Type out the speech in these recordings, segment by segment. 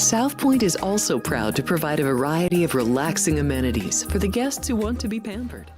South Point is also proud to provide a variety of relaxing amenities for the guests who want to be pampered.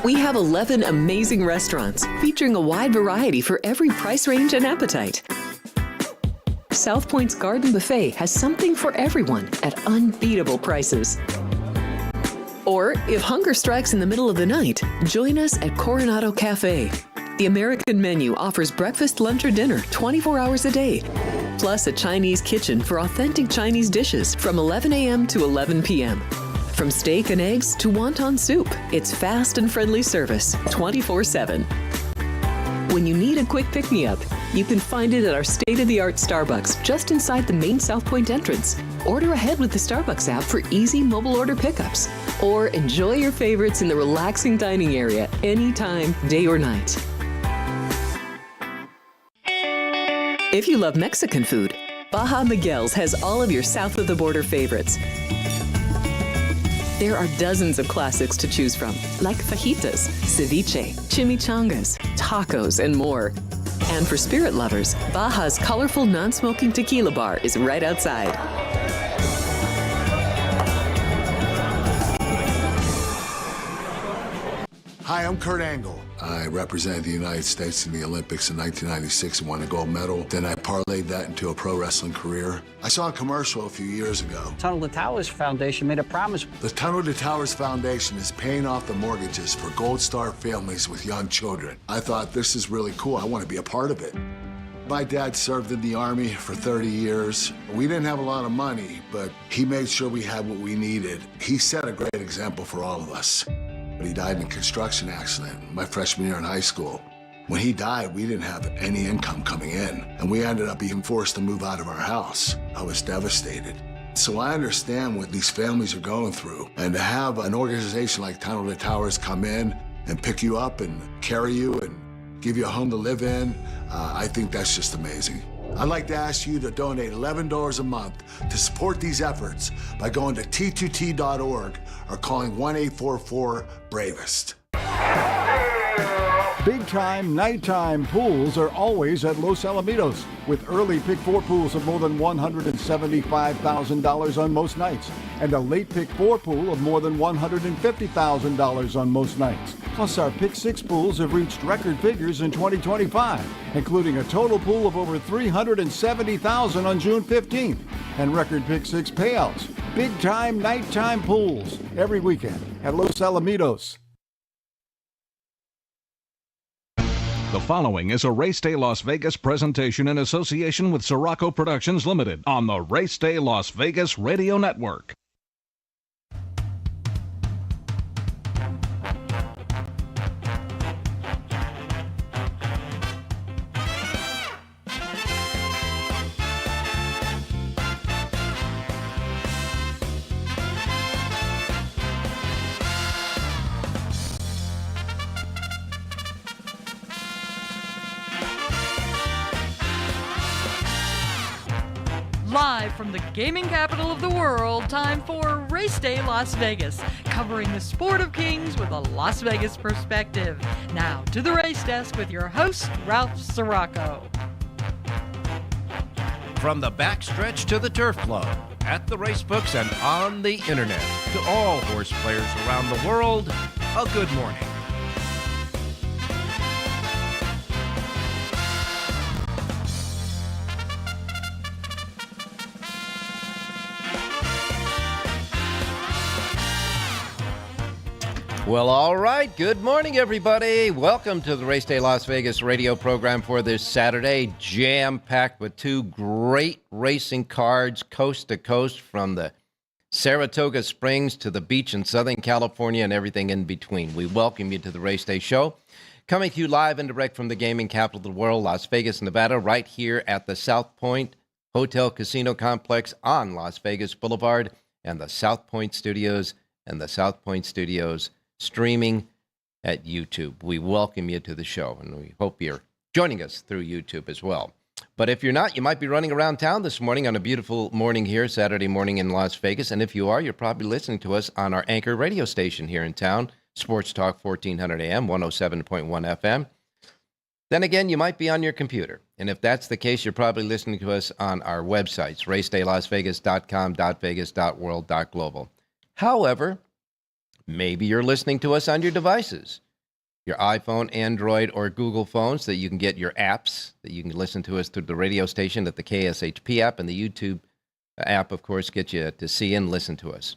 We have 11 amazing restaurants featuring a wide variety for every price range and appetite. South Point's Garden Buffet has something for everyone at unbeatable prices. Or, if hunger strikes in the middle of the night, join us at Coronado Cafe. The American menu offers breakfast, lunch, or dinner 24 hours a day, plus a Chinese kitchen for authentic Chinese dishes from 11 a.m. to 11 p.m. From steak and eggs to wonton soup, it's fast and friendly service 24/7. When you need a quick pick-me-up, you can find it at our state-of-the-art Starbucks just inside the main South Point entrance. Order ahead with the Starbucks app for easy mobile order pickups. Or enjoy your favorites in the relaxing dining area anytime, day or night. If you love Mexican food, Baja Miguel's has all of your south-of-the-border favorites. There are dozens of classics to choose from, like fajitas, ceviche, chimichangas, tacos, and more. And for spirit lovers, Baja's colorful non-smoking tequila bar is right outside. Hi, I'm Kurt Angle. I represented the United States in the Olympics in 1996 and won a gold medal. Then I parlayed that into a pro wrestling career. I saw a commercial a few years ago. Tunnel to Towers Foundation made a promise. The Tunnel to Towers Foundation is paying off the mortgages for Gold Star families with young children. I thought, this is really cool. I want to be a part of it. My dad served in the Army for 30 years. We didn't have a lot of money, but he made sure we had what we needed. He set a great example for all of us. He died in a construction accident my freshman year in high school. When he died, we didn't have any income coming in, and we ended up being forced to move out of our house. I was devastated. So I understand what these families are going through, and to have an organization like Tunnel to Towers come in and pick you up and carry you and give you a home to live in, I think that's just amazing. I'd like to ask you to donate $11 a month to support these efforts by going to t2t.org or calling 1-844-BRAVEST. Big-time, nighttime pools are always at Los Alamitos, with early Pick 4 pools of more than $175,000 on most nights, and a late Pick 4 pool of more than $150,000 on most nights. Plus, our Pick 6 pools have reached record figures in 2025, including a total pool of over $370,000 on June 15th, and record Pick 6 payouts. Big-time, nighttime pools every weekend at Los Alamitos. The following is a Race Day Las Vegas presentation in association with Siraco Productions Limited on the Race Day Las Vegas Radio Network. Live from the gaming capital of the world, time for Race Day Las Vegas, covering the sport of kings with a Las Vegas perspective. Now to the race desk with your host, Ralph Siraco. From the backstretch to the turf club, at the racebooks and on the internet, to all horse players around the world, a good morning. Well, all right. Good morning, everybody. Welcome to the Race Day Las Vegas radio program for this Saturday, jam-packed with two great racing cards coast to coast from the Saratoga Springs to the beach in Southern California and everything in between. We welcome you to the Race Day show, coming to you live and direct from the gaming capital of the world, Las Vegas, Nevada, right here at the South Point Hotel Casino Complex on Las Vegas Boulevard and the South Point Studios streaming at YouTube. We welcome you to the show, and we hope you're joining us through YouTube as well. But if you're not, you might be running around town this morning on a beautiful morning here, Saturday morning in Las Vegas. And if you are, you're probably listening to us on our anchor radio station here in town, Sports Talk 1400 AM, 107.1 FM. Then again, you might be on your computer. And if that's the case, you're probably listening to us on our websites, racedaylasvegas.com, .vegas, .world, .global. However, maybe you're listening to us on your devices, your iPhone, Android, or Google phones, that you can get your apps, that you can listen to us through the radio station at the KSHP app, and the YouTube app, of course, gets you to see and listen to us.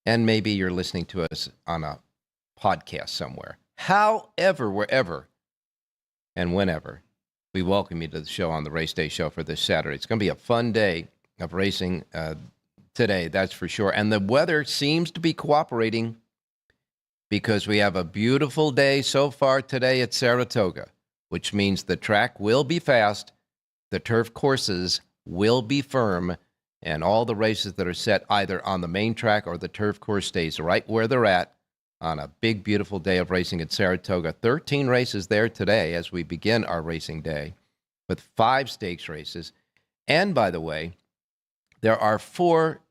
And maybe you're listening to us on a podcast somewhere. However, wherever and whenever, we welcome you to the show on the Race Day show for this Saturday. It's going to be a fun day of racing today, that's for sure. And the weather seems to be cooperating, because we have a beautiful day so far today at Saratoga, which means the track will be fast, the turf courses will be firm, and all the races that are set either on the main track or the turf course stays right where they're at on a big, beautiful day of racing at Saratoga. 13 races there today as we begin our racing day with 5 stakes races. And by the way, there are 4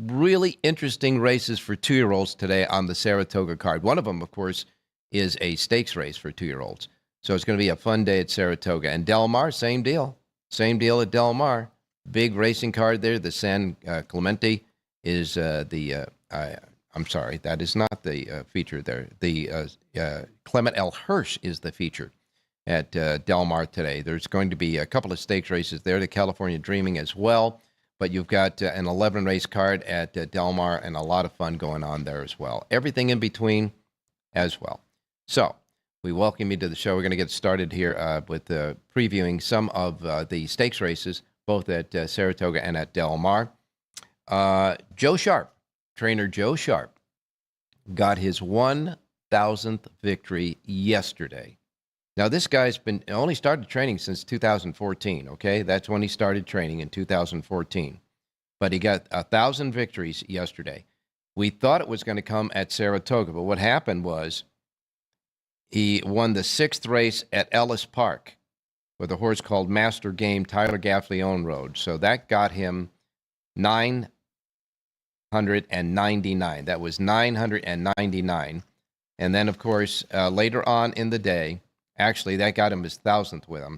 really interesting races for 2-year-olds today on the Saratoga card. One of them, of course, is a stakes race for 2-year-olds. So it's going to be a fun day at Saratoga. And Del Mar, same deal. Same deal at Del Mar. Big racing card there. The San Clemente is I'm sorry, that is not the feature there. The Clement L. Hirsch is the feature at Del Mar today. There's going to be a couple of stakes races there, the California Dreaming as well. But you've got an 11-race card at Del Mar and a lot of fun going on there as well. Everything in between as well. So we welcome you to the show. We're going to get started here with previewing some of the stakes races, both at Saratoga and at Del Mar. Joe Sharp, trainer Joe Sharp, got his 1,000th victory yesterday. Now, this guy's only started training since 2014, okay? That's when he started training in 2014. But he got 1,000 victories yesterday. We thought it was going to come at Saratoga, but what happened was he won the 6th race at Ellis Park with a horse called Master Game, Tyler Gaffleone rode. So that got him 999. That was 999. And then, of course, later on in the day, actually, that got him his 1,000th win.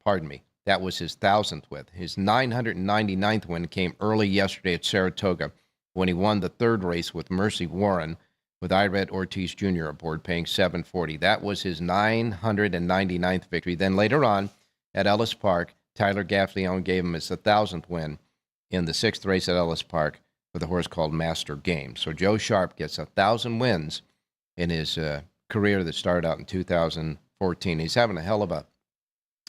Pardon me. That was his 1,000th win. His 999th win came early yesterday at Saratoga when he won the 3rd race with Mercy Warren with Ired Ortiz Jr. aboard, paying $740. That was his 999th victory. Then later on at Ellis Park, Tyler Gaffleone gave him his 1,000th win in the 6th race at Ellis Park with a horse called Master Game. So Joe Sharp gets 1,000 wins in his career that started out in 2014. He's having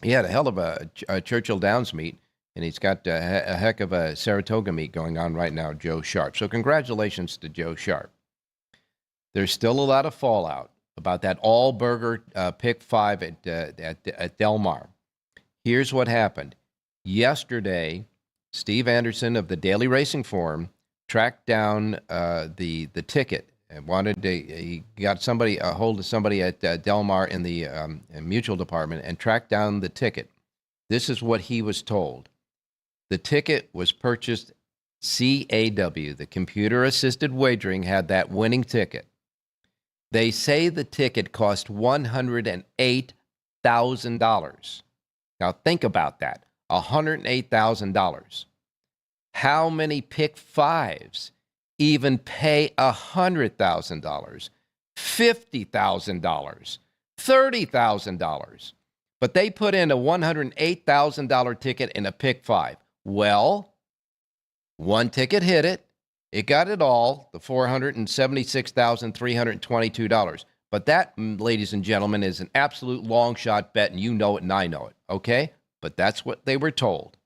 he had a hell of a Churchill Downs meet, and he's got a heck of a Saratoga meet going on right now, Joe Sharp. So congratulations to Joe Sharp. There's still a lot of fallout about that all-burger pick 5 at Del Mar. Here's what happened. Yesterday, Steve Anderson of the Daily Racing Forum tracked down the ticket and he got somebody a hold of somebody at Del Mar in the mutual department and tracked down the ticket. This is what he was told. The ticket was purchased CAW, the Computer Assisted Wagering, had that winning ticket. They say the ticket cost $108,000. Now think about that, $108,000. How many pick fives even pay $100,000, $50,000, $30,000? But they put in a $108,000 ticket in a pick five. Well, one ticket hit it. It got it all, the $476,322. But that, ladies and gentlemen, is an absolute long shot bet, and you know it and I know it, okay? But that's what they were told.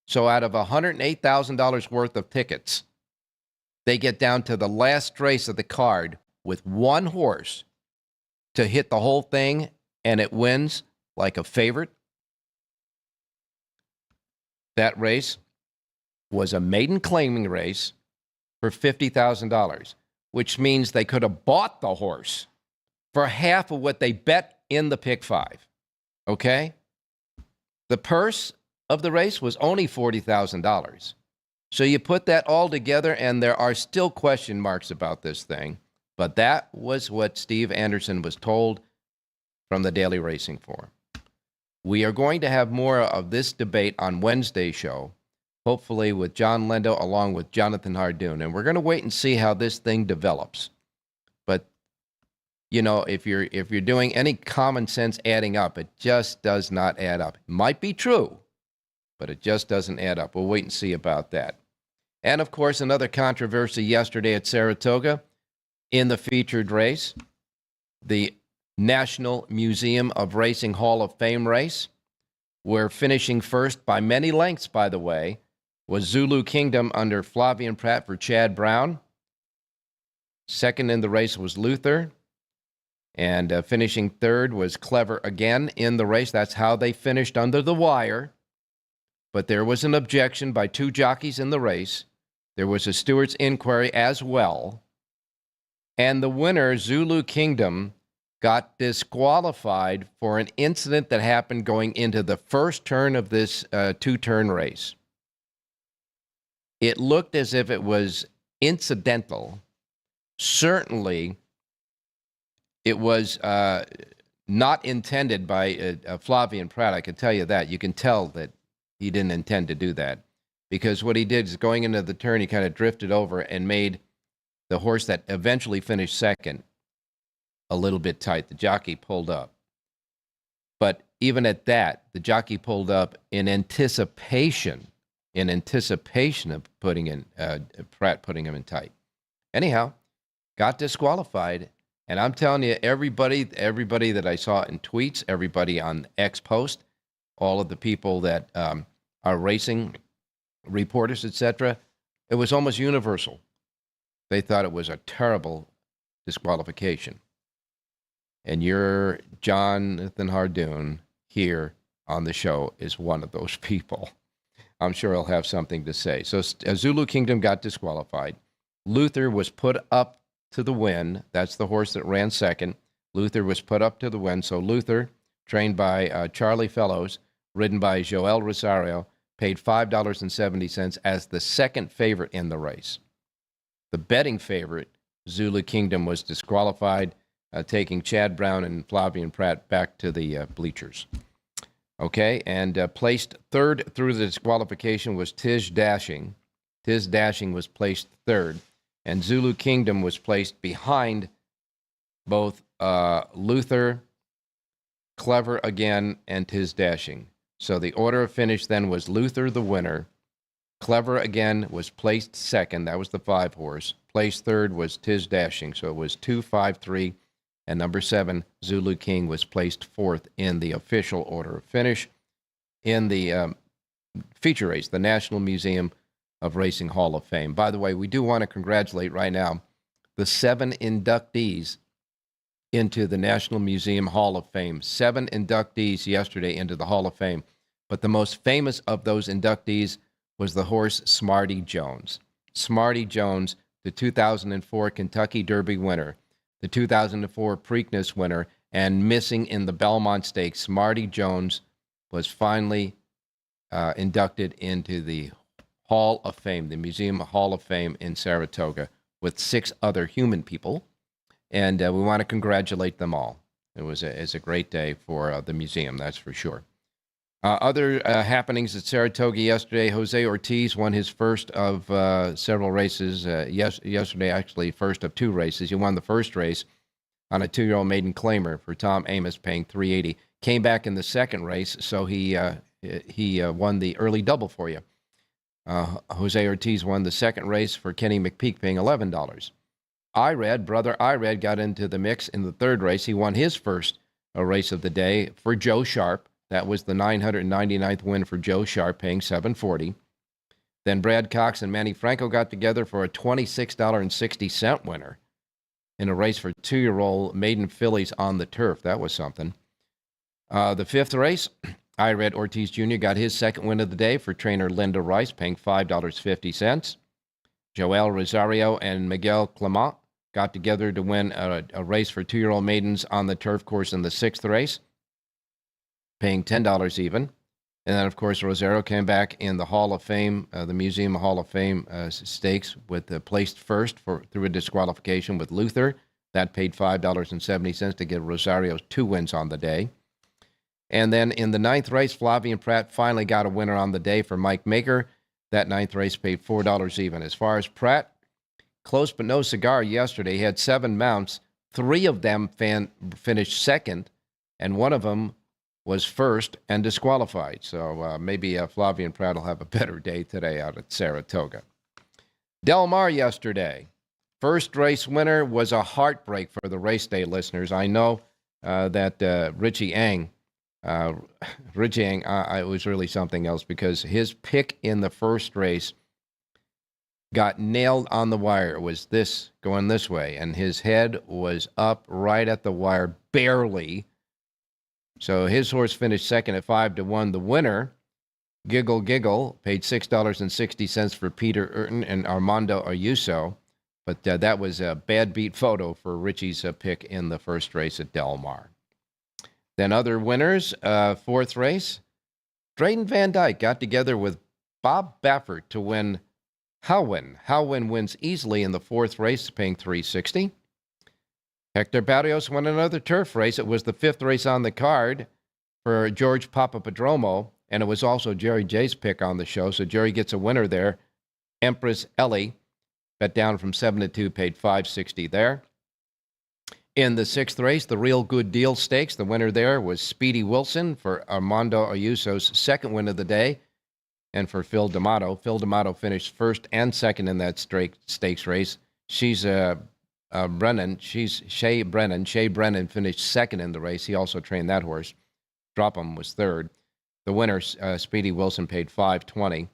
So out of $108,000 worth of tickets, they get down to the last race of the card with one horse to hit the whole thing, and it wins like a favorite. That race was a maiden claiming race for $50,000, which means they could have bought the horse for half of what they bet in the pick five. Okay? The purse of the race was only $40,000. So you put that all together, and there are still question marks about this thing. But that was what Steve Anderson was told from the Daily Racing Form. We are going to have more of this debate on Wednesday's show, hopefully with John Lendo along with Jonathan Hardoon. And we're going to wait and see how this thing develops. But, you know, if you're doing any common sense adding up, it just does not add up. It might be true, but it just doesn't add up. We'll wait and see about that. And, of course, another controversy yesterday at Saratoga in the featured race, the National Museum of Racing Hall of Fame race, where finishing first by many lengths, by the way, was Zulu Kingdom under Flavien Prat for Chad Brown. Second in the race was Luther. And finishing third was Clever again in the race. That's how they finished under the wire. But there was an objection by two jockeys in the race. There was a steward's inquiry as well. And the winner, Zulu Kingdom, got disqualified for an incident that happened going into the first turn of this two-turn race. It looked as if it was incidental. Certainly, it was not intended by Flavien Prat. I can tell you that. You can tell that he didn't intend to do that. Because what he did is going into the turn, he kind of drifted over and made the horse that eventually finished second a little bit tight. The jockey pulled up. But even at that, the jockey pulled up in anticipation of putting in Pratt putting him in tight. Anyhow, got disqualified. And I'm telling you, everybody that I saw in tweets, everybody on X post, all of the people that are racing reporters, etc., it was almost universal. They thought it was a terrible disqualification. And your Jonathan Hardoon here on the show is one of those people. I'm sure he'll have something to say. So Zulu Kingdom got disqualified. Luther was put up to the win. That's the horse that ran second. Luther was put up to the win. So Luther, trained by Charlie Fellows, ridden by Joel Rosario, paid $5.70 as the second favorite in the race. The betting favorite, Zulu Kingdom, was disqualified, taking Chad Brown and Flavien Prat back to the bleachers. Okay, and placed third through the disqualification was Tiz Dashing. Tiz Dashing was placed third, and Zulu Kingdom was placed behind both Luther, Clever again, and Tiz Dashing. So the order of finish then was Luther the winner. Clever again was placed second. That was the 5 horse. Placed third was Tiz Dashing. So it was 2, 5, 3. And number 7, Zulu King, was placed fourth in the official order of finish in the feature race, the National Museum of Racing Hall of Fame. By the way, we do want to congratulate right now the 7 inductees into the National Museum Hall of Fame. 7 inductees yesterday into the Hall of Fame. But the most famous of those inductees was the horse Smarty Jones. Smarty Jones, the 2004 Kentucky Derby winner, the 2004 Preakness winner, and missing in the Belmont Stakes, Smarty Jones was finally inducted into the Hall of Fame, the Museum Hall of Fame in Saratoga, with 6 other human people. And we want to congratulate them all. It's a great day for the museum, that's for sure. Other happenings at Saratoga yesterday, Jose Ortiz won his first of several races. Yesterday, actually, first of 2 races. He won the first race on a 2-year-old maiden claimer for Tom Amos, paying $380. Came back in the second race, so he won the early double for you. Jose Ortiz won the second race for Kenny McPeak, paying $11. Brother Irad got into the mix in the third race. He won his first race of the day for Joe Sharp. That was the 999th win for Joe Sharp, paying $740. Then Brad Cox and Manny Franco got together for a $26.60 winner in a race for 2-year-old maiden fillies on the turf. That was something. The fifth race, Irad Ortiz Jr. got his second win of the day for trainer Linda Rice, paying $5.50. Joel Rosario and Miguel Clement got together to win a race for 2-year-old maidens on the turf course in the sixth race, paying $10 even. And then, of course, Rosario came back in the Hall of Fame, the Museum Hall of Fame stakes, with placed first through a disqualification with Luther. That paid $5.70 to give Rosario 2 wins on the day. And then in the ninth race, Flavian Pratt finally got a winner on the day for Mike Maker. That ninth race paid $4 even. As far as Pratt, close but no cigar yesterday. He had 7 mounts. 3 of them finished second, and 1 of them was first and disqualified. So maybe Flavian Pratt will have a better day today out at Saratoga. Del Mar yesterday. First race winner was a heartbreak for the race day listeners. I know that Richie Ang, it was really something else, because his pick in the first race got nailed on the wire. It was going this way, and his head was up right at the wire, barely. So his horse finished second at 5-1. The winner, Giggle Giggle, paid $6.60 for Peter Urton and Armando Ayuso. But that was a bad beat photo for Richie's pick in the first race at Del Mar. Then other winners, fourth race, Drayden Van Dyke got together with Bob Baffert to win Howin. Howin wins easily in the fourth race, paying $360. Hector Barrios won another turf race. It was the 5th race on the card for George Papapadromo, and it was also Jerry J's pick on the show, so Jerry gets a winner there. Empress Ellie bet down from 7-2, paid $560 there. In the 6th race, the Real Good Deal Stakes, the winner there was Speedy Wilson for Armando Ayuso's second win of the day, and for Phil D'Amato. Phil D'Amato finished first and second in that stakes race. She's Brennan. She's Shea Brennan. Shea Brennan finished second in the race. He also trained that horse. Dropham was third. The winner, Speedy Wilson, paid $520.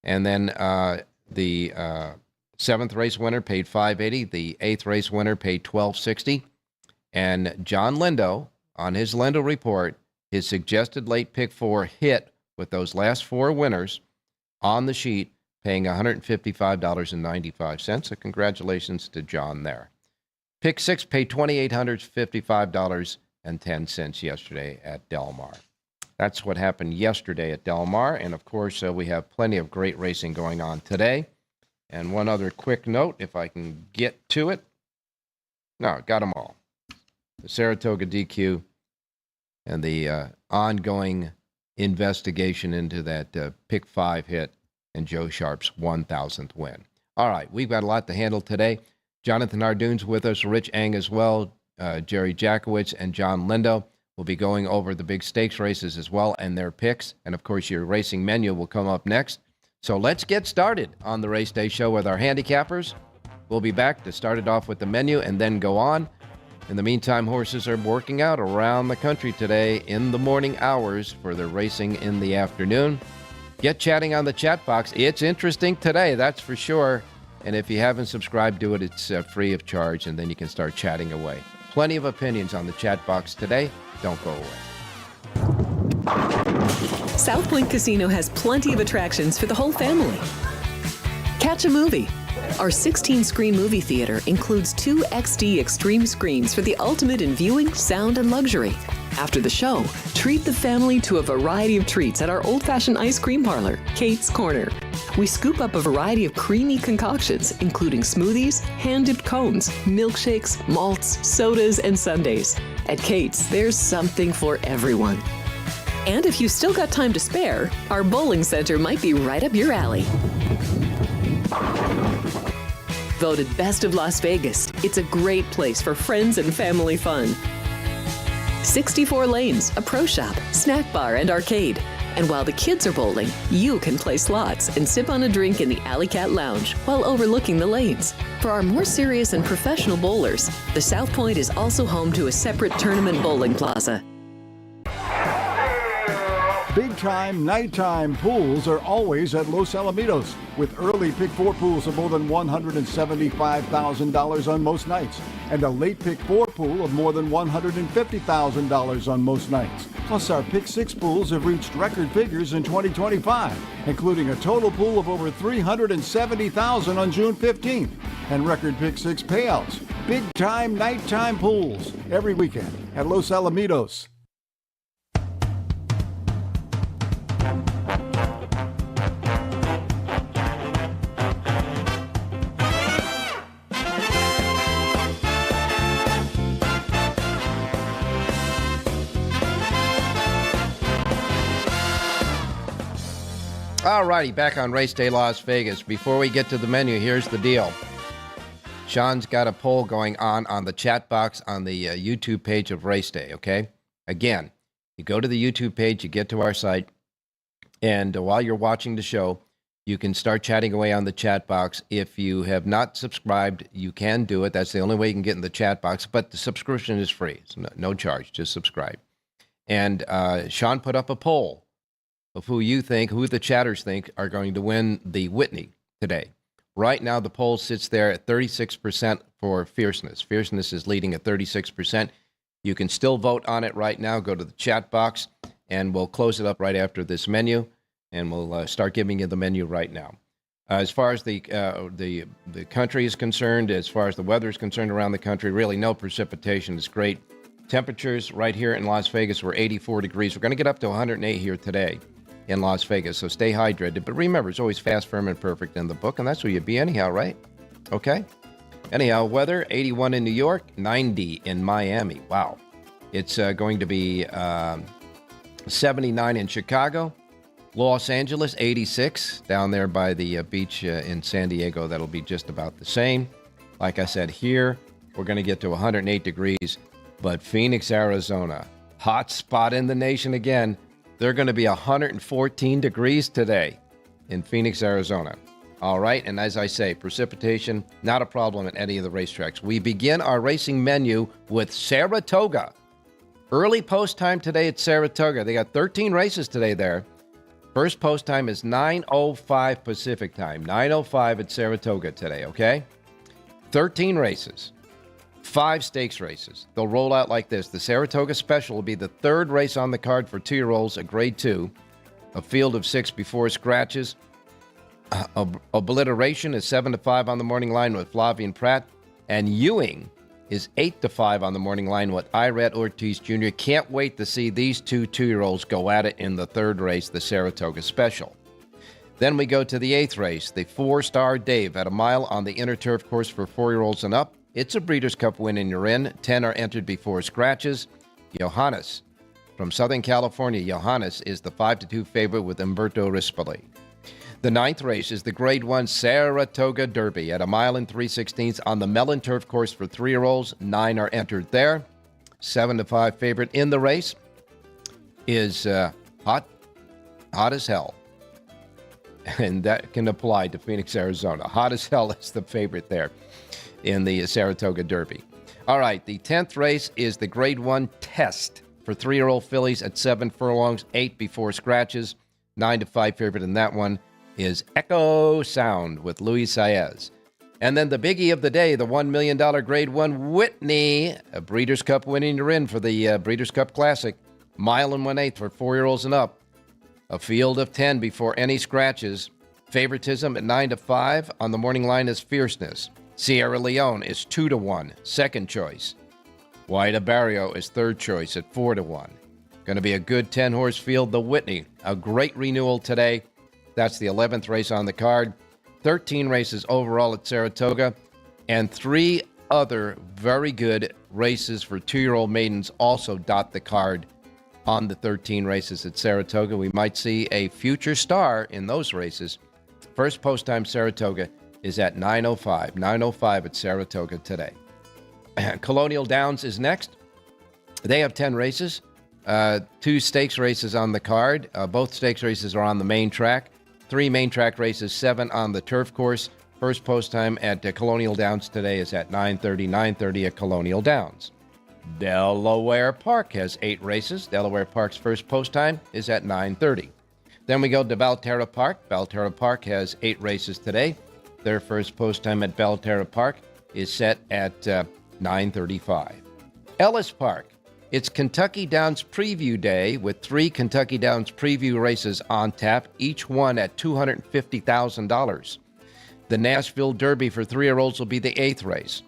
And then the 7th race winner paid $580. The 8th race winner paid $1260. And John Lindo, on his Lindo report, his suggested late pick 4 hit with those last 4 winners on the sheet, paying $155.95. So congratulations to John there. Pick 6 paid $2,855.10 yesterday at Del Mar. That's what happened yesterday at Del Mar. And, of course, we have plenty of great racing going on today. And one other quick note, if I can get to it. No, got them all. The Saratoga DQ and the ongoing investigation into that pick 5 hit and Joe Sharp's 1,000th win. All right, we've got a lot to handle today. Jonathan Ardune's with us, Rich Ang as well, Jerry Jackowitz, and John Lindo will be going over the big stakes races as well and their picks. And, of course, your racing menu will come up next. So let's get started on the Race Day Show with our handicappers. We'll be back to start it off with the menu and then go on. In the meantime, horses are working out around the country today in the morning hours for their racing in the afternoon. Get chatting on the chat box. It's interesting today, that's for sure. And if you haven't subscribed to it, it's free of charge, and then you can start chatting away. Plenty of opinions on the chat box today. Don't go away. South Point Casino has plenty of attractions for the whole family. Catch a movie, Our 16-screen movie theater includes 2 XD Extreme screens for the ultimate in viewing, sound, and luxury. After the show, treat the family to a variety of treats at our old-fashioned ice cream parlor, Kate's Corner. We scoop up a variety of creamy concoctions, including smoothies, hand-dipped cones, milkshakes, malts, sodas, and sundaes. At Kate's, there's something for everyone. And if you've still got time to spare, our bowling center might be right up your alley. Voted Best of Las Vegas, it's a great place for friends and family fun. 64 lanes, a pro shop, snack bar, and arcade. And while the kids are bowling, you can play slots and sip on a drink in the Alley Cat Lounge while overlooking the lanes. For our more serious and professional bowlers, the South Point is also home to a separate tournament bowling plaza. Big-time, nighttime pools are always at Los Alamitos, with early Pick 4 pools of more than $175,000 on most nights, and a late Pick 4 pool of more than $150,000 on most nights. Plus, our Pick 6 pools have reached record figures in 2025, including a total pool of over $370,000 on June 15th, and record Pick 6 payouts. Big-time, nighttime pools every weekend at Los Alamitos. All righty, back on Race Day Las Vegas. Before we get to the menu, here's the deal. Sean's got a poll going on the chat box on the YouTube page of Race Day, okay? Again, you go to the YouTube page, you get to our site, and while you're watching the show, you can start chatting away on the chat box. If you have not subscribed, you can do it. That's the only way you can get in the chat box, but the subscription is free. It's no charge, just subscribe. And Sean put up a poll of who the chatters think are going to win the Whitney today. Right now, the poll sits there at 36% for Fierceness. Fierceness is leading at 36%. You can still vote on it right now. Go to the chat box, and we'll close it up right after this menu, and we'll start giving you the menu right now. As far as the country is concerned, as far as the weather is concerned around the country, really no precipitation. It's great. Temperatures right here in Las Vegas were 84 degrees. We're going to get up to 108 here today in Las Vegas, so stay hydrated. But remember, it's always fast, firm, and perfect in the book, and that's where you'd be anyhow, right? Okay? Anyhow, weather, 81 in New York, 90 in Miami. Wow. It's going to be 79 in Chicago. Los Angeles, 86. Down there by the beach in San Diego, that'll be just about the same. Like I said, here, we're going to get to 108 degrees. But Phoenix, Arizona, hot spot in the nation again. They're going to be 114 degrees today in Phoenix, Arizona. All right, and as I say, precipitation, not a problem at any of the racetracks. We begin our racing menu with Saratoga. Early post time today at Saratoga. They got 13 races today there. First post time is 9:05 Pacific time, 9:05 at Saratoga today, okay? 13 races. 5 stakes races. They'll roll out like this. The Saratoga Special will be the third race on the card for 2-year-olds at Grade 2. A field of 6 before scratches. Obliteration is 7-5 on the morning line with Flavian Pratt. And Ewing is 8-5 on the morning line with Irat Ortiz Jr. Can't wait to see these 2-year-olds go at it in the third race, the Saratoga Special. Then we go to the 8th race, the 4-Star Dave at a mile on the inner turf course for 4-year-olds and up. It's a Breeders' Cup win and you're in. 10 are entered before scratches. Johannes from Southern California. Johannes is the 5-2 favorite with Umberto Rispoli. The 9th race is the Grade 1 Saratoga Derby at a mile and 3/16 on the Mellon Turf course for 3-year-olds. 9 are entered there. 7-5 favorite in the race is hot as hell. And that can apply to Phoenix, Arizona. Hot as hell is the favorite there in the Saratoga Derby. All right, the 10th race is the Grade 1 Test for 3-year-old fillies at 7 furlongs, 8 before scratches. 9-5 favorite in that one is Echo Sound with Luis Saez. And then the biggie of the day, the $1 million Grade 1 Whitney, a Breeders' Cup winning you're in for the Breeders' Cup Classic. Mile and 1/8 for 4-year-olds and up. A field of 10 before any scratches. Favoritism at 9-5. On the morning line is Fierceness. Sierra Leone is 2-1, second choice. White Barrio is third choice at 4-1. Going to be a good 10-horse field. The Whitney, a great renewal today. That's the 11th race on the card. 13 races overall at Saratoga. And 3 other very good races for 2-year-old maidens also dot the card on the 13 races at Saratoga. We might see a future star in those races. First post time Saratoga is at 9:05. 9:05 at Saratoga today. Colonial Downs is next. They have 10 races. 2 stakes races on the card. Both stakes races are on the main track. 3 main track races, 7 on the turf course. First post time at Colonial Downs today is at 9:30. 9:30 at Colonial Downs. Delaware Park has 8 races. Delaware Park's first post time is at 9:30. Then we go to Belterra Park. Belterra Park has 8 races today. Their first post time at Belterra Park is set at 9:35. Ellis Park. It's Kentucky Downs Preview Day with 3 Kentucky Downs Preview races on tap, each one at $250,000. The Nashville Derby for 3-year-olds will be the 8th race,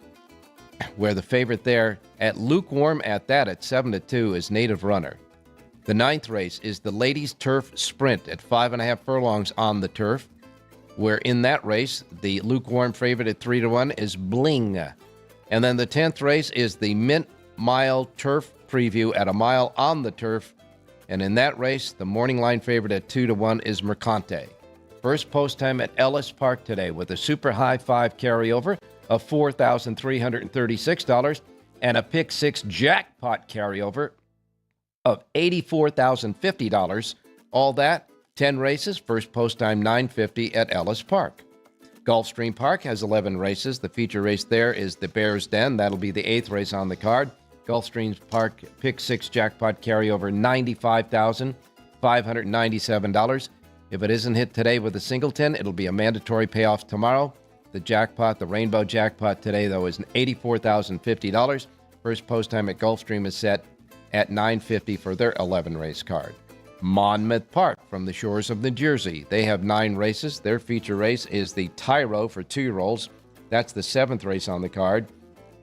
where the favorite there at lukewarm at 7-2 is Native Runner. The 9th race is the Ladies Turf Sprint at 5.5 furlongs on the turf, where in that race, the lukewarm favorite at 3-1 is Bling. And then the 10th race is the Mint Mile Turf Preview at a mile on the turf. And in that race, the morning line favorite at 2-1 is Mercante. First post time at Ellis Park today with a super high 5 carryover of $4,336 and a pick 6 jackpot carryover of $84,050. All that, 10 races, first post time $950 at Ellis Park. Gulfstream Park has 11 races. The feature race there is the Bears Den. That'll be the 8th race on the card. Gulfstream Park pick 6 jackpot carryover $95,597. If it isn't hit today with a singleton, it'll be a mandatory payoff tomorrow. The jackpot, the rainbow jackpot today, though, is $84,050. First post time at Gulfstream is set at $950 for their 11-race card. Monmouth Park from the shores of New Jersey. They have 9 races. Their feature race is the Tyro for 2-year-olds. That's the 7th race on the card.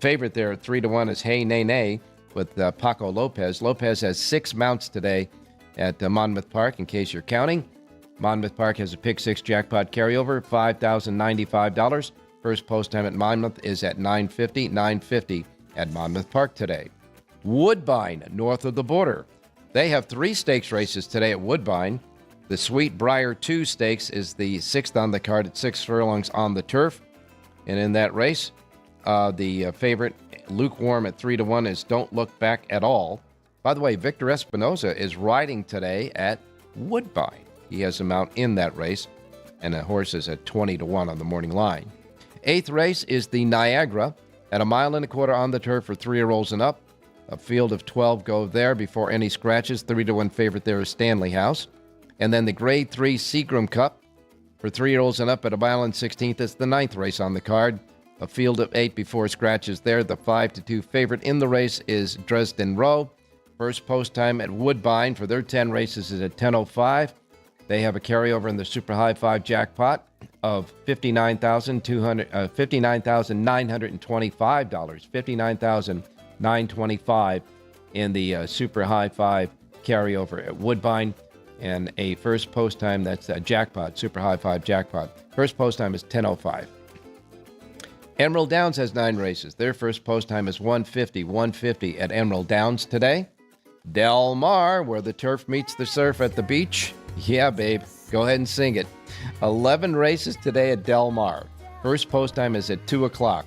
Favorite there at 3-1 is Hey Nay Nay with Paco Lopez. Lopez has 6 mounts today at Monmouth Park, in case you're counting. Monmouth Park has a pick 6 jackpot carryover, $5,095. First post time at Monmouth is at $950. $950 at Monmouth Park today. Woodbine, north of the border. They have 3 stakes races today at Woodbine. The Sweet Briar 2 Stakes is the 6th on the card at 6 furlongs on the turf. And in that race, the favorite, lukewarm at 3-1, is Don't Look Back at All. By the way, Victor Espinoza is riding today at Woodbine. He has a mount in that race, and the horse is at 20-1 on the morning line. 8th race is the Niagara at 1.25 miles on the turf for 3-year-olds and up. A field of 12 go there before any scratches. 3-1 favorite there is Stanley House. And then the Grade 3 Seagram Cup for 3-year-olds and up at 1.16 miles. It's the 9th race on the card. A field of 8 before scratches there. The 5-2 favorite in the race is Dresden Row. First post time at Woodbine for their 10 races is at 10:05. They have a carryover in the Super High 5 jackpot of $59,925. $59,925 in the Super High 5 carryover at Woodbine, and a first post time, that's a jackpot, Super High 5 jackpot. First post time is 10:05. Emerald Downs has 9 races. Their first post time is 150 at Emerald Downs today. Del Mar, where the turf meets the surf at the beach. Yeah, babe, go ahead and sing it. 11 races today at Del Mar. First post time is at 2 o'clock.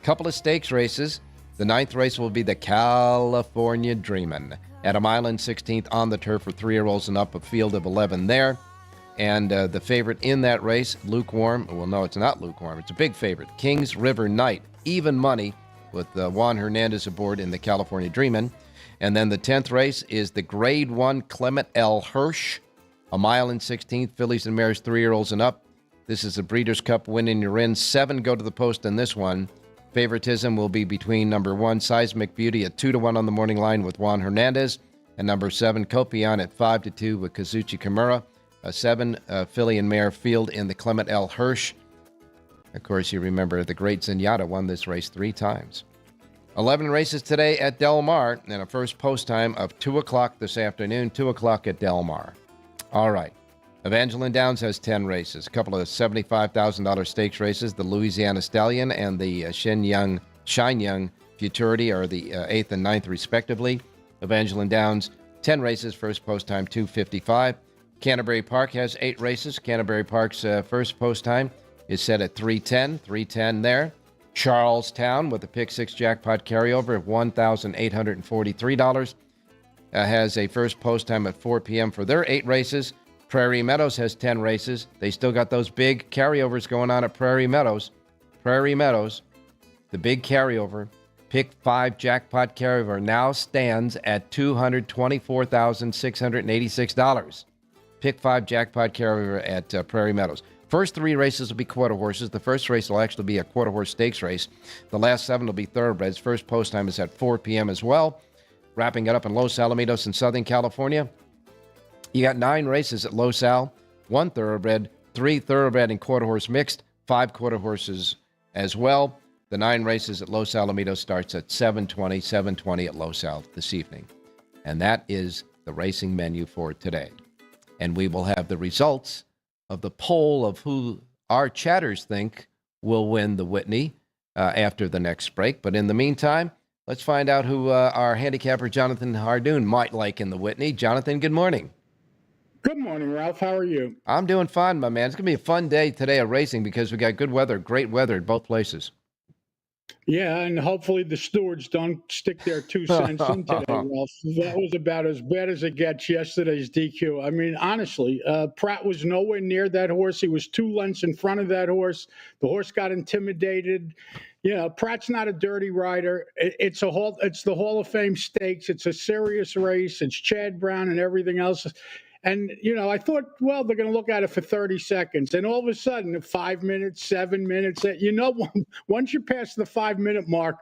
Couple of stakes races. The 9th race will be the California Dreamin' at 1.16 miles on the turf for 3-year-olds and up, a field of 11 there. And the favorite in that race, lukewarm, well, no, it's not lukewarm. It's a big favorite. Kings River Knight, even money with Juan Hernandez aboard in the California Dreamin'. And then the 10th race is the Grade 1 Clement L. Hirsch, 1.16 miles, fillies and mares, 3-year-olds and up. This is a Breeders' Cup win and you're in. 7 go to the post in this one. Favoritism will be between number 1, Seismic Beauty at 2-1 on the morning line with Juan Hernandez, and number 7, Copion at 5-2 with Kazuchi Kimura. a 7 filly and mare field in the Clement L. Hirsch. Of course, you remember the great Zenyatta won this race 3 times. 11 races today at Del Mar, and a first post time of 2 o'clock this afternoon, 2 o'clock at Del Mar. All right. Evangeline Downs has 10 races, a couple of $75,000 stakes races. The Louisiana Stallion and the Shine Young Futurity are the 8th and 9th, respectively. Evangeline Downs, 10 races, first post time 2:55. Canterbury Park has 8 races. Canterbury Park's first post time is set at 3:10 there. Charlestown, with a pick 6 jackpot carryover of $1,843, has a first post time at 4 p.m. for their 8 races. Prairie Meadows has 10 races. They still got those big carryovers going on at Prairie Meadows. Prairie Meadows, the big carryover, pick 5 jackpot carryover now stands at $224,686. Pick 5 jackpot carryover at Prairie Meadows. First 3 races will be quarter horses. The first race will actually be a quarter horse stakes race. The last 7 will be thoroughbreds. First post time is at 4 p.m. as well. Wrapping it up in Los Alamitos in Southern California. You got 9 races at Los Al, 1 thoroughbred, 3 thoroughbred and quarter horse mixed, 5 quarter horses as well. The 9 races at Los Alamitos starts at 7:20 at Los Al this evening. And that is the racing menu for today. And we will have the results of the poll of who our chatters think will win the Whitney after the next break. But in the meantime, let's find out who our handicapper Jonathan Hardoon might like in the Whitney. Jonathan, good morning. Good morning, Ralph. How are you? I'm doing fine, my man. It's going to be a fun day today of racing because we got good weather, great weather at both places. Yeah, and hopefully the stewards don't stick their 2 cents in today, Ralph. That was about as bad as it gets, yesterday's DQ. I mean, honestly, Pratt was nowhere near that horse. He was 2 lengths in front of that horse. The horse got intimidated. You know, Pratt's not a dirty rider. It's the Hall of Fame Stakes. It's a serious race. It's Chad Brown and everything else. And, you know, I thought, well, they're going to look at it for 30 seconds. And all of a sudden, 5 minutes, 7 minutes, you know, once you pass the 5-minute mark,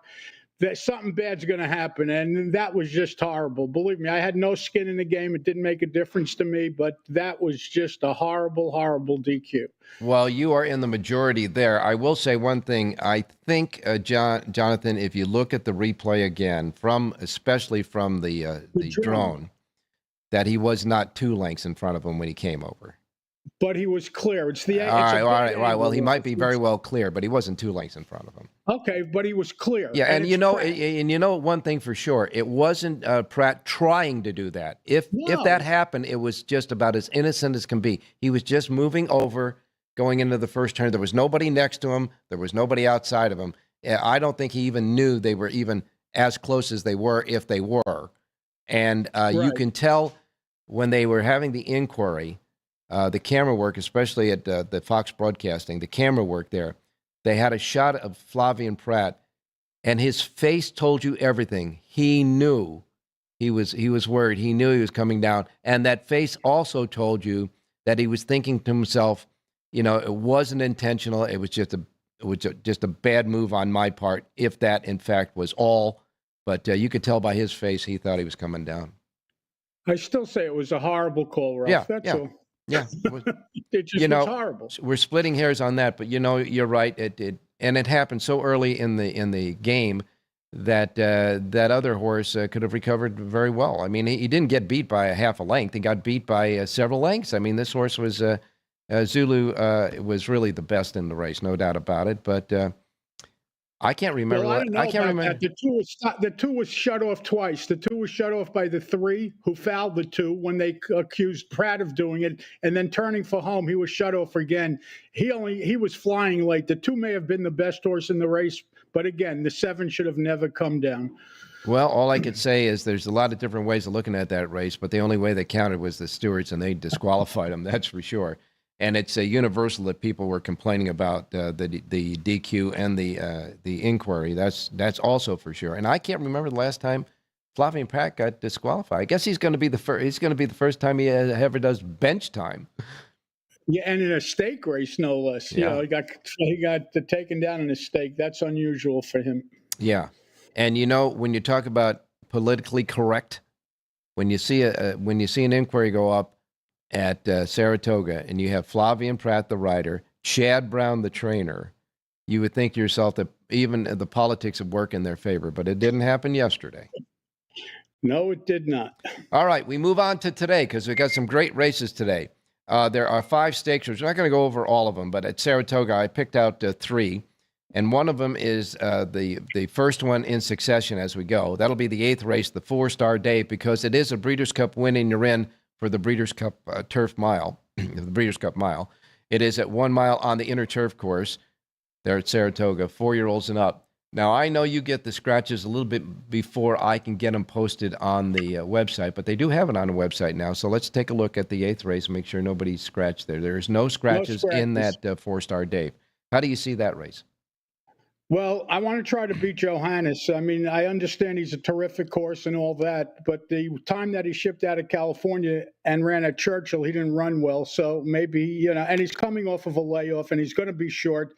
that something bad's going to happen. And that was just horrible. Believe me, I had no skin in the game. It didn't make a difference to me. But that was just a horrible, horrible DQ. Well, you are in the majority there. I will say one thing. I think, Jonathan, if you look at the replay again, especially from the drone, that he was not 2 lengths in front of him when he came over. But he was clear. All right. Well, he might be very well clear, but he wasn't 2 lengths in front of him. Okay, but he was clear. Yeah, and you know one thing for sure, it wasn't Pratt trying to do that. If that happened, it was just about as innocent as can be. He was just moving over, going into the first turn. There was nobody next to him. There was nobody outside of him. I don't think he even knew they were even as close as they were, if they were. And you can tell when they were having the inquiry, the camera work, especially at the Fox Broadcasting, the camera work there, they had a shot of Flavien Prat, and his face told you everything. He knew he was worried. He knew he was coming down, and that face also told you that he was thinking to himself, you know, it wasn't intentional. It was just a bad move on my part, if that in fact was all. But you could tell by his face he thought he was coming down. I still say it was a horrible call, Ralph. That's all. Yeah. It just was horrible. We're splitting hairs on that, but you're right. It happened so early in the game that that other horse could have recovered very well. I mean, he didn't get beat by a half a length. He got beat by several lengths. I mean, this horse was Zulu was really the best in the race, no doubt about it. But I can't remember. Well, I can't remember. The 2 was shut off twice. The 2 was shut off by the 3 who fouled the 2 when they accused Pratt of doing it, and then turning for home, he was shut off again. He was flying late. The 2 may have been the best horse in the race, but again, the 7 should have never come down. Well, all I could say is there's a lot of different ways of looking at that race, but the only way they counted was the stewards, and they disqualified him. That's for sure. And it's a universal that people were complaining about the DQ and the inquiry. That's also for sure. And I can't remember the last time Flavien Prat got disqualified. I guess he's going to be the first. He's going to be the first time he ever does bench time. Yeah, and in a stake race, no less. Yeah. You know, he got taken down in a stake. That's unusual for him. Yeah, and you know, when you talk about politically correct, when you see an inquiry go up, at Saratoga, and you have Flavien Prat, the rider, Chad Brown, the trainer, you would think to yourself that even the politics would work in their favor, but it didn't happen yesterday. No, it did not. All right, we move on to today because we got some great races today. There are 5 stakes. We're not going to go over all of them, but at Saratoga, I picked out 3, and one of them is the first one in succession as we go. That'll be the 8th race, the 4-Star Dave, because it is a Breeders' Cup win, and you're in for the Breeders' Cup Turf Mile, the Breeders' Cup Mile. It is at 1 mile on the inner turf course there at Saratoga, 4-year-olds and up. Now, I know you get the scratches a little bit before I can get them posted on the website, but they do have it on the website now. So let's take a look at the 8th race and make sure nobody's scratched there. There's no scratches in that 4-Star Dave. How do you see that race? Well, I want to try to beat Johannes. I mean, I understand he's a terrific horse and all that, but the time that he shipped out of California and ran at Churchill, he didn't run well. So maybe, and he's coming off of a layoff and he's going to be short.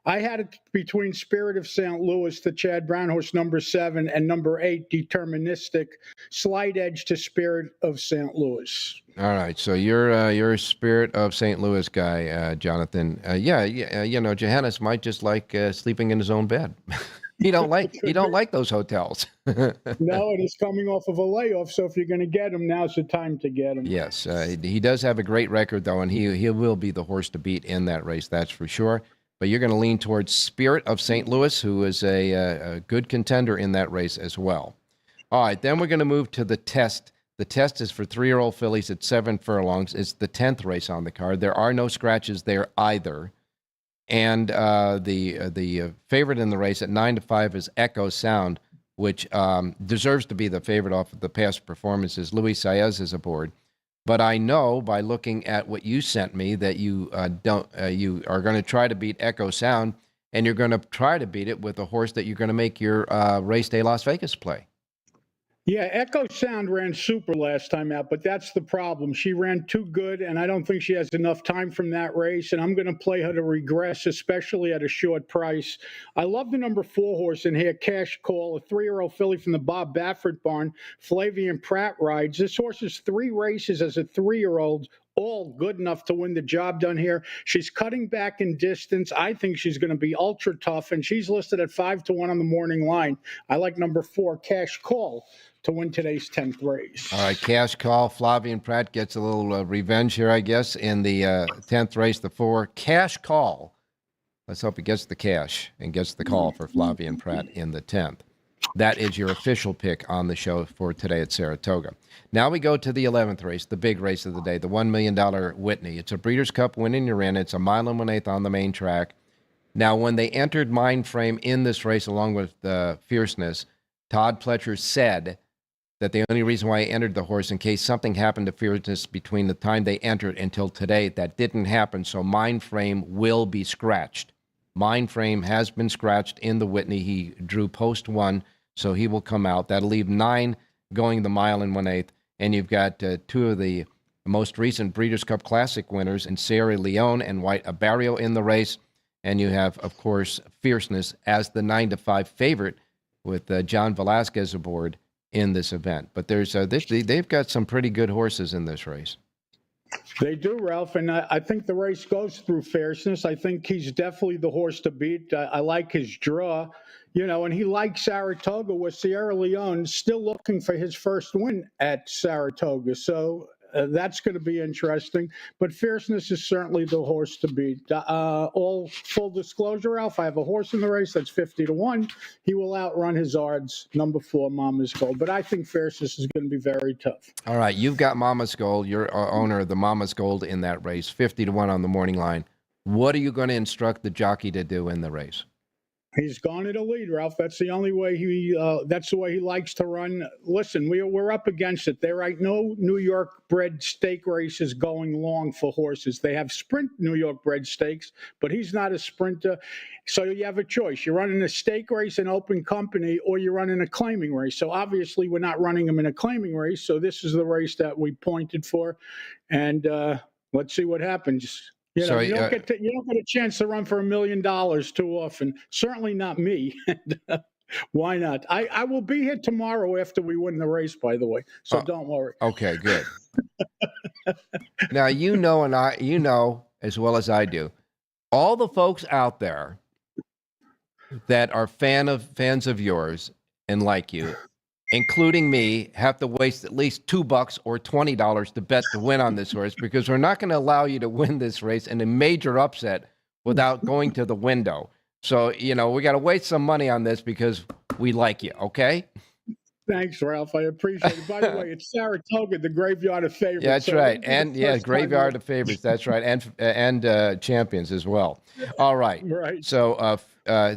I had it between Spirit of St. Louis, the Chad Brown horse, number 7, and number 8, Deterministic, slight edge to Spirit of St. Louis. All right, so you're a Spirit of St. Louis guy, Jonathan. Johannes might just like sleeping in his own bed. He don't like those hotels. No, and he's coming off of a layoff, so if you're going to get him, now's the time to get him. Yes, he does have a great record though, and he will be the horse to beat in that race, that's for sure. But you're going to lean towards Spirit of St. Louis, who is a good contender in that race as well. All right, then we're going to move to the test. The test is for 3-year-old fillies at 7 furlongs. It's the 10th race on the card. There are no scratches there either. And the favorite in the race at 9-5 is Echo Sound, which deserves to be the favorite off of the past performances. Luis Saez is aboard. But I know by looking at what you sent me that you you are going to try to beat Echo Sound, and you're going to try to beat it with a horse that you're going to make your Race Day Las Vegas play. Yeah, Echo Sound ran super last time out, but that's the problem. She ran too good, and I don't think she has enough time from that race, and I'm going to play her to regress, especially at a short price. I love the number 4 horse in here, Cash Call, a 3-year-old filly from the Bob Baffert barn. Flavien Prat rides. This horse is 3 races as a 3-year-old, all good enough to win the job done here. She's cutting back in distance. I think she's going to be ultra tough, and she's listed at 5-1 on the morning line. I like number 4, Cash Call, to win today's 10th race. All right, Cash Call. Flavien Prat gets a little revenge here, I guess, in the 10th race, the 4. Cash Call. Let's hope he gets the cash and gets the call for Flavien Prat in the 10th. That is your official pick on the show for today at Saratoga. Now we go to the 11th race, the big race of the day, the $1 million Whitney. It's a Breeders' Cup win and you're in. It's a 1 1/8 on the main track. Now, when they entered Mindframe in this race along with Fierceness, Todd Pletcher said that the only reason why he entered the horse in case something happened to Fierceness between the time they entered until today. That didn't happen, so Mindframe will be scratched. Mindframe has been scratched in the Whitney. He drew post 1, so he will come out. That'll leave 9 going the 1 1/8, and you've got 2 of the most recent Breeders' Cup Classic winners in Sierra Leone and White Abarrio in the race, and you have, of course, Fierceness as the 9-5 favorite with John Velasquez aboard in this event. But there's they've got some pretty good horses in this race. They do, Ralph, and I think the race goes through Fierceness. I think he's definitely the horse to beat. I like his draw, and he likes Saratoga with Sierra Leone still looking for his first win at Saratoga. So that's going to be interesting. But Fierceness is certainly the horse to beat. All full disclosure, Ralph, I have a horse in the race that's 50-1. He will outrun his odds, number 4, Mama's Gold. But I think Fierceness is going to be very tough. All right, you've got Mama's Gold. You're owner of the Mama's Gold in that race, 50-1 on the morning line. What are you going to instruct the jockey to do in the race? He's gone to the lead, Ralph. That's the only way that's the way he likes to run. Listen, we're up against it. There ain't no New York bred stake races going long for horses. They have sprint New York bred stakes, but he's not a sprinter. So you have a choice. You're running a stake race in open company or you're running a claiming race. So obviously we're not running him in a claiming race. So this is the race that we pointed for. And let's see what happens. You don't get a chance to run for $1 million too often. Certainly not me. Why not? I will be here tomorrow after we win the race, by the way. So don't worry. Okay, good. Now, you know as well as I do, all the folks out there that are fans of yours and like you, including me, have to waste at least $2 or $20 to bet to win on this horse, because we're not going to allow you to win this race in a major upset without going to the window. So, we got to waste some money on this because we like you, okay? Thanks, Ralph. I appreciate it. By the way, it's Saratoga, the graveyard of favorites. Yeah, that's right. And graveyard of favorites. That's right. And champions as well. All right. Right. So,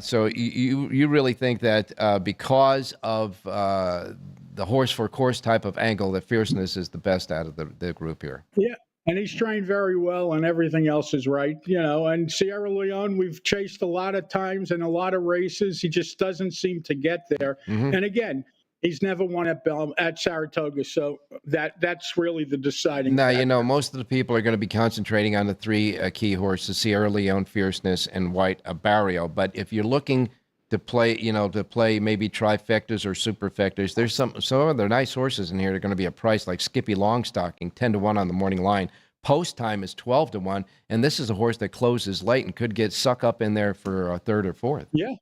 so you really think that because of the horse for course type of angle, that Fierceness is the best out of the group here? Yeah. And he's trained very well, and everything else is right, And Sierra Leone, we've chased a lot of times in a lot of races. He just doesn't seem to get there. Mm-hmm. And again, he's never won at Saratoga, so that's really the deciding factor. Now, most of the people are going to be concentrating on the three key horses: Sierra Leone, Fierceness, and White Barrio. But if you're looking to play, maybe trifectas or superfectas, there's some other nice horses in here that are going to be a price, like Skippy Longstocking, 10-1 on the morning line. Post time is 12-1, and this is a horse that closes late and could get sucked up in there for a third or fourth. Yeah.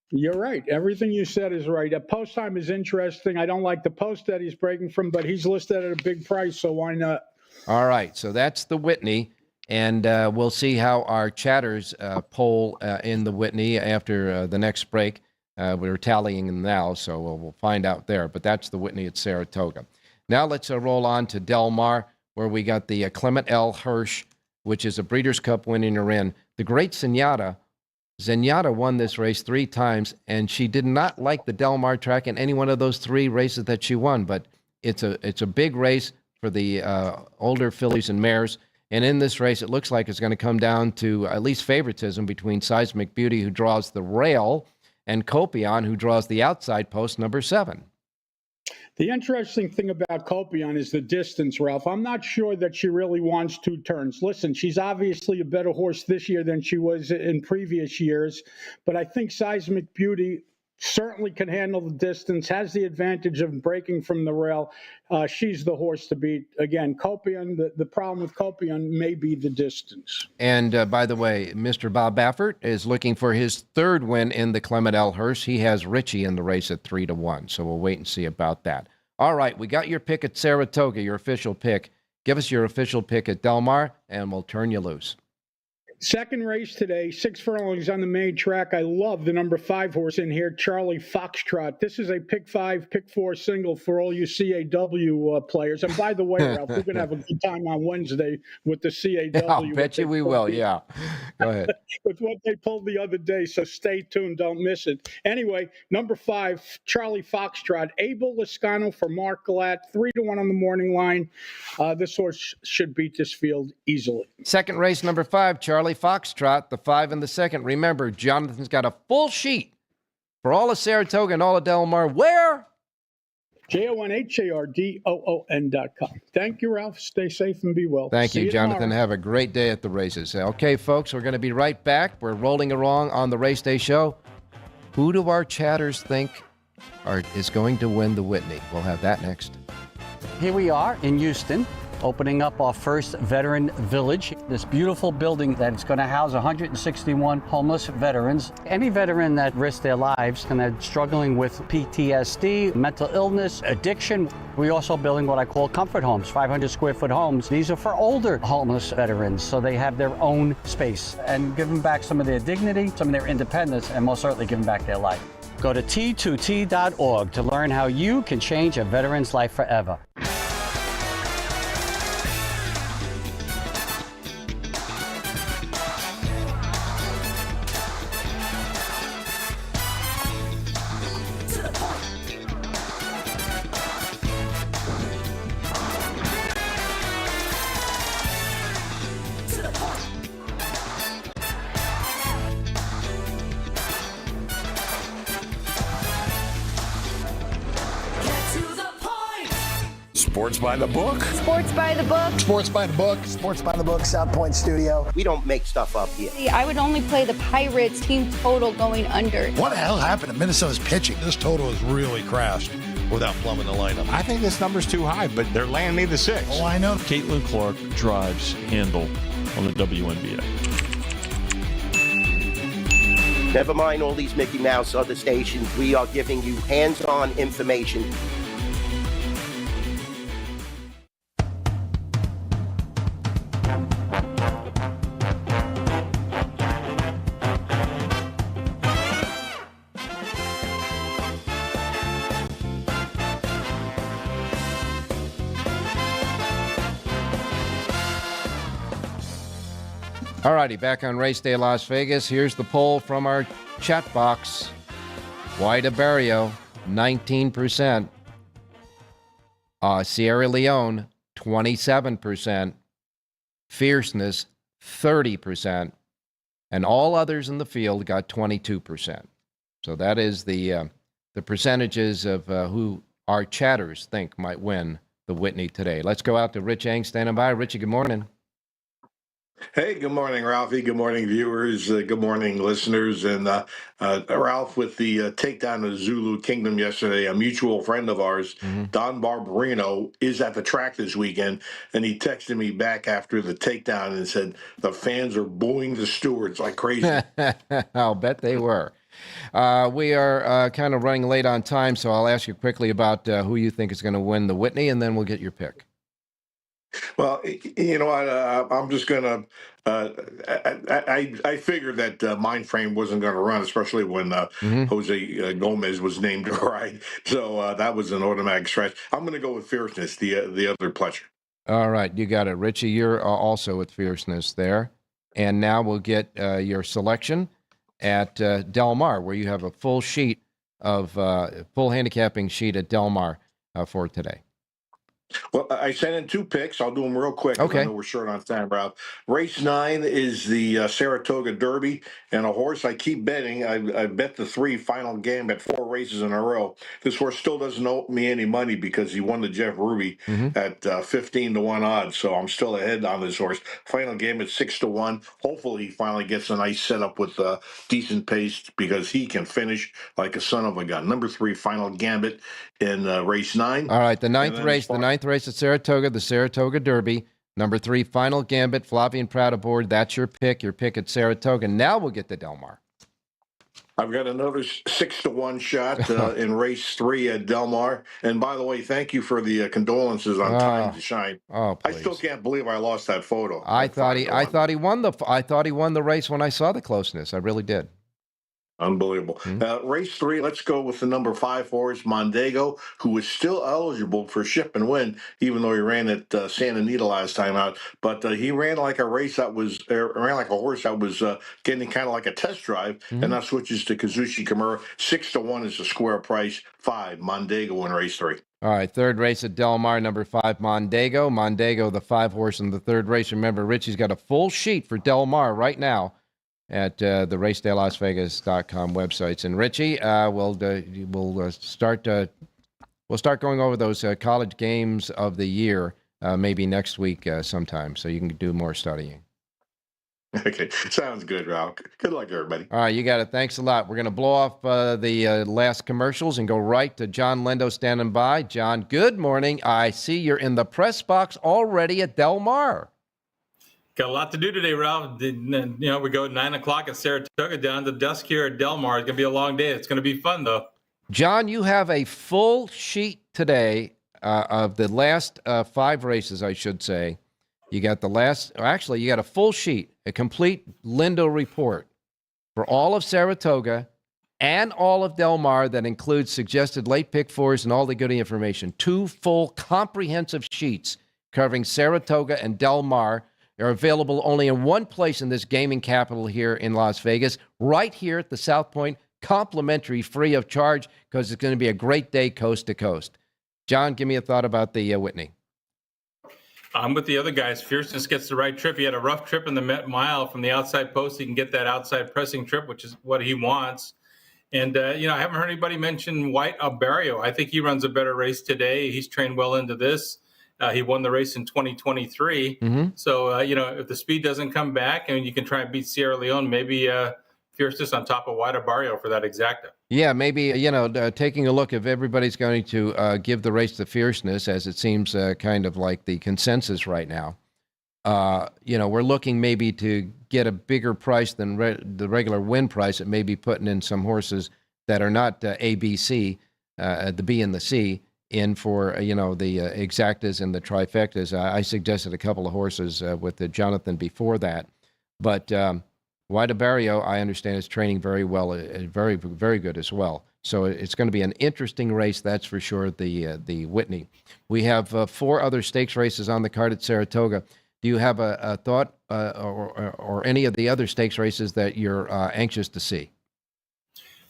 You're right. Everything you said is right. Post time is interesting. I don't like the post that he's breaking from, but he's listed at a big price, so why not? All right. So that's the Whitney, and we'll see how our chatters poll in the Whitney after the next break. We're tallying them now, so we'll find out there. But that's the Whitney at Saratoga. Now let's roll on to Del Mar, where we got the Clement L. Hirsch, which is a Breeders' Cup winning her in. The Great Zenyatta won this race 3 times, and she did not like the Del Mar track in any one of those 3 races that she won. But it's a big race for the older fillies and mares. And in this race, it looks like it's going to come down to at least favoritism between Seismic Beauty, who draws the rail, and Copion, who draws the outside post, number 7. The interesting thing about Copion is the distance, Ralph. I'm not sure that she really wants 2 turns. Listen, she's obviously a better horse this year than she was in previous years, but I think Seismic Beauty certainly can handle the distance, has the advantage of breaking from the rail. She's the horse to beat. Again, Copion, the problem with Copion may be the distance. And by the way, Mr. Bob Baffert is looking for his 3rd win in the Clement L. Hirsch. He has Richie in the race at 3-1, so we'll wait and see about that. All right, we got your pick at Saratoga, your official pick. Give us your official pick at Del Mar, and we'll turn you loose. Second race today, 6 furlongs on the main track. I love the number 5 horse in here, Charlie Foxtrot. This is a pick 5, pick 4 single for all you CAW players. And by the way, Ralph, we're going to have a good time on Wednesday with the CAW. I'll bet you we will, yeah. Go ahead. With what they pulled the other day, so stay tuned, don't miss it. Anyway, number 5, Charlie Foxtrot. Abel Lascano for Mark Glatt, 3-1 on the morning line. This horse should beat this field easily. Second race, number 5, Charlie Foxtrot, the 5 in the second. Remember, Jonathan's got a full sheet for all of Saratoga and all of Del Mar. Where? JONHARDOON.com. Thank you, Ralph. Stay safe and be well. Thank you, Jonathan. Tomorrow. Have a great day at the races. Okay, folks, we're going to be right back. We're rolling along on the Race Day Show. Who do our chatters think is going to win the Whitney? We'll have that next. Here we are in Houston, opening up our first veteran village, this beautiful building that's going to house 161 homeless veterans. Any veteran that risked their lives and are struggling with PTSD, mental illness, addiction. We're also building what I call comfort homes, 500 square foot homes. These are for older homeless veterans, so they have their own space, and give them back some of their dignity, some of their independence, and most certainly give them back their life. Go to T2T.org to learn how you can change a veteran's life forever. Sports by the book. Sports by the book. Sports by the book. Sports by the book, South Point Studio. We don't make stuff up here. I would only play the Pirates team total going under. What the hell happened to Minnesota's pitching? This total has really crashed without plumbing the lineup. I think this number's too high, but they're landing me the 6. Oh, I know. Caitlin Clark drives handle on the WNBA. Never mind all these Mickey Mouse other stations. We are giving you hands-on information. All righty, back on Race Day Las Vegas. Here's the poll from our chat box. White Barrio, 19%. Sierra Leone, 27%. Fierceness, 30%. And all others in the field got 22%. So that is the percentages of who our chatters think might win the Whitney today. Let's go out to Rich Eng standing by. Richie, good morning. Hey, good morning, Ralphie. Good morning, viewers. Good morning, listeners. And Ralph, with the takedown of Zulu Kingdom yesterday, a mutual friend of ours, Don Barbarino, is at the track this weekend. And he texted me back after the takedown and said, the fans are booing the stewards like crazy. I'll bet they were. We are kind of running late on time, so I'll ask you quickly about who you think is going to win the Whitney, and then we'll get your pick. Well, you know what? I'm just gonna. I figured that Mindframe wasn't going to run, especially when Jose Gomez was named to ride. So that was an automatic stretch. I'm going to go with Fierceness, the other pleasure. All right, you got it, Richie. You're also with Fierceness there, and now we'll get your selection at Del Mar, where you have a full sheet of full handicapping sheet at Del Mar for today. Well, I sent in 2 picks. I'll do them real quick. Okay. I know we're short on time, Ralph. Race 9 is the Saratoga Derby, and a horse I keep betting. I bet the 3 Final Gambit 4 races in a row. This horse still doesn't owe me any money because he won the Jeff Ruby at 15-1 odds. So I'm still ahead on this horse. Final Gambit 6-1. Hopefully he finally gets a nice setup with decent pace because he can finish like a son of a gun. Number 3 Final Gambit in race 9. All right, the ninth race at Saratoga, the Saratoga Derby. Number 3, Final Gambit, Flavian Pratt aboard. That's your pick at Saratoga. Now we'll get to Del Mar. I've got another 6-1 shot in race 3 at Del Mar. And by the way, thank you for the condolences on Time to Shine. Oh, I still can't believe I lost that photo. I thought he won the race when I saw the closeness. I really did. Unbelievable. Race 3, let's go with the number 5 horse, Mondego, who is still eligible for ship and win, even though he ran at Santa Anita last time out. But he ran like a horse that was getting kind of like a test drive, and now switches to Kazushi Kimura. 6-1 is the square price. 5, Mondego in race 3. All right, third race at Del Mar, number 5, Mondego. Mondego, the 5 horse in the third race. Remember, Richie's got a full sheet for Del Mar right now at the racedaylasvegas.com websites. And Richie, we'll start going over those college games of the year maybe next week sometime, so you can do more studying. Okay, sounds good, Ralph. Good luck, everybody. All right, you got it. Thanks a lot. We're going to blow off the last commercials and go right to John Lindo standing by. John, good morning. I see you're in the press box already at Del Mar. Got a lot to do today, Ralph. We go at 9 o'clock at Saratoga, down to dusk here at Del Mar. It's going to be a long day. It's going to be fun, though. John, you have a full sheet today of the last 5 races, I should say. You got you got a full sheet, a complete Lindo report for all of Saratoga and all of Del Mar that includes suggested late pick 4s and all the good information. 2 full comprehensive sheets covering Saratoga and Del Mar are available only in one place in this gaming capital here in Las Vegas, right here at the South Point, complimentary, free of charge, because it's going to be a great day coast to coast. John, give me a thought about the Whitney. I'm with the other guys. Fierceness gets the right trip. He had a rough trip in the mile from the outside post. He can get that outside pressing trip, which is what he wants. And, I haven't heard anybody mention White Barrio. I think he runs a better race today. He's trained well into this. He won the race in 2023. So, if the speed doesn't come back and you can try and beat Sierra Leone, maybe Fierceness on top of White Barrio for that exacta. Yeah, maybe, taking a look, if everybody's going to give the race to Fierceness, as it seems kind of like the consensus right now, we're looking maybe to get a bigger price than the regular win price. It may be putting in some horses that are not ABC, the B and the C, in for, the exactas and the trifectas. I suggested a couple of horses with Jonathan before that. But White Barrio, I understand, is training very well, very, very good as well. So it's going to be an interesting race, that's for sure, the Whitney. We have 4 other stakes races on the card at Saratoga. Do you have a thought or any of the other stakes races that you're anxious to see?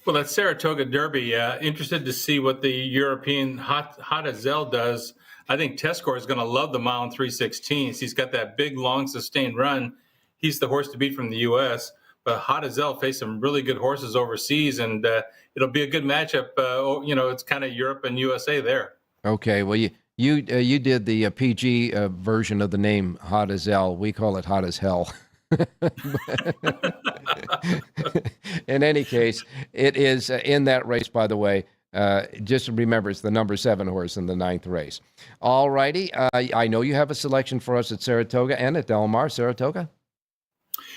Well, that Saratoga Derby, interested to see what the European Hadazel does. I think Tescore is going to love the mile and 3/16. He's got that big, long, sustained run. He's the horse to beat from the U.S., but Hadazel faced some really good horses overseas, and it'll be a good matchup. It's kind of Europe and USA there. Okay, well, you did the PG version of the name Hadazel. We call it Hot as Hell. In any case, it is in that race, by the way. Just remember, it's the number 7 horse in the 9th race. All righty. I know you have a selection for us at Saratoga and at Del Mar. Saratoga?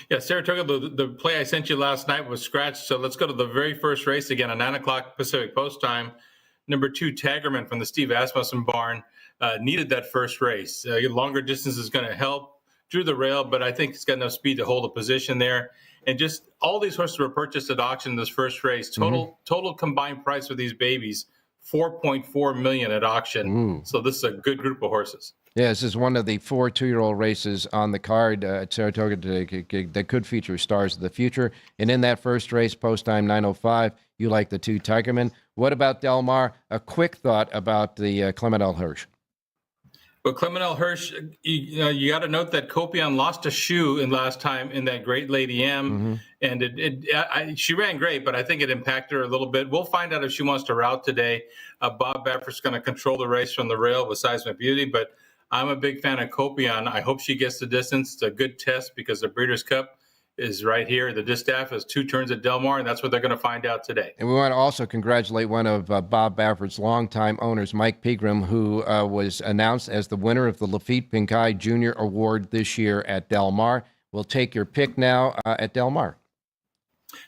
Yeah, Saratoga, the play I sent you last night was scratched. So let's go to the very first race again at 9 o'clock Pacific Post time. Number 2, Tagerman from the Steve Asmussen barn, needed that first race. Longer distance is going to help. Drew the rail, but I think he's got enough speed to hold a position there. And just all these horses were purchased at auction in this first race. Total combined price for these babies, $4.4 million at auction. Ooh. So this is a good group of horses. Yeah, this is one of the 4 2-year-old races on the card at Saratoga that could feature stars of the future. And in that first race, post time 9:05, you like the 2 Tigerman. What about Del Mar? A quick thought about the Clement L. Hirsch. But Clement L. Hirsch, you got to note that Copion lost a shoe in last time in that Great Lady M, and she ran great, but I think it impacted her a little bit. We'll find out if she wants to route today. Bob Baffert's going to control the race from the rail with Seismic Beauty, but I'm a big fan of Copion. I hope she gets the distance. It's a good test because the Breeders' Cup is right here. The distaff is 2 turns at Del Mar, and that's what they're going to find out today. And we want to also congratulate one of Bob Baffert's longtime owners, Mike Pegram, who was announced as the winner of the Lafitte Pincay Jr. Award this year at Del Mar. We'll take your pick now at Del Mar.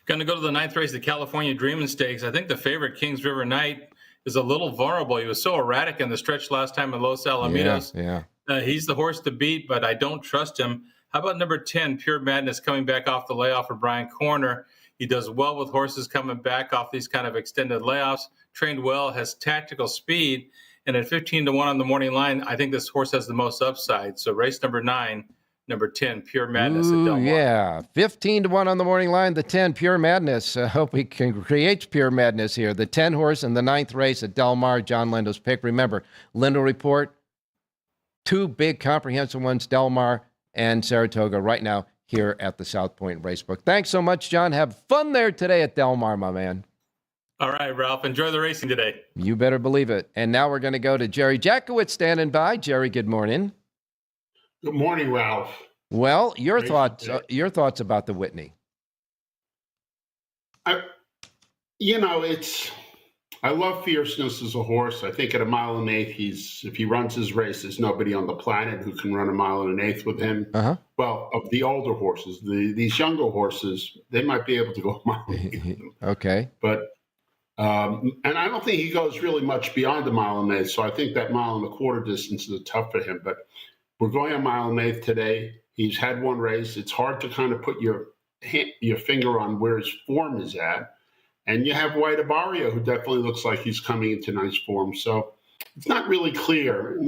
Going to go to the 9th race, the California Dreamin' Stakes. I think the favorite, Kings River Knight, is a little vulnerable. He was so erratic in the stretch last time at Los Alamitos. Yeah. He's the horse to beat, but I don't trust him. How about number 10, Pure Madness, coming back off the layoff for Brian Corner? He does well with horses coming back off these kind of extended layoffs, trained well, has tactical speed, and at 15-1 on the morning line, I think this horse has the most upside. So race number 9, number 10, Pure Madness at Del Mar. Yeah, 15-1 on the morning line, the 10, Pure Madness. Hope we can create Pure Madness here. The 10 horse in the 9th race at Del Mar, John Lindo's pick. Remember, Lindo Report, 2 big comprehensive ones, Del Mar and Saratoga, right now here at the South Point Racebook. Thanks so much, John. Have fun there today at Del Mar, my man. All right, Ralph. Enjoy the racing today. You better believe it. And now we're going to go to Jerry Jackowitz standing by. Jerry, good morning. Good morning, Ralph. Well, your thoughts about the Whitney. I love Fierceness as a horse. I think at 1 1/8, if he runs his race, there's nobody on the planet who can run 1 1/8 with him. Well, of the older horses, these younger horses, they might be able to go 1 1/8. Okay. But and I don't think he goes really much beyond 1 1/8. So I think that 1 1/4 distance is tough for him. But we're going 1 1/8 today. He's had 1 race. It's hard to kind of put your finger on where his form is at. And you have White Barrio, who definitely looks like he's coming into nice form. So it's not really clear.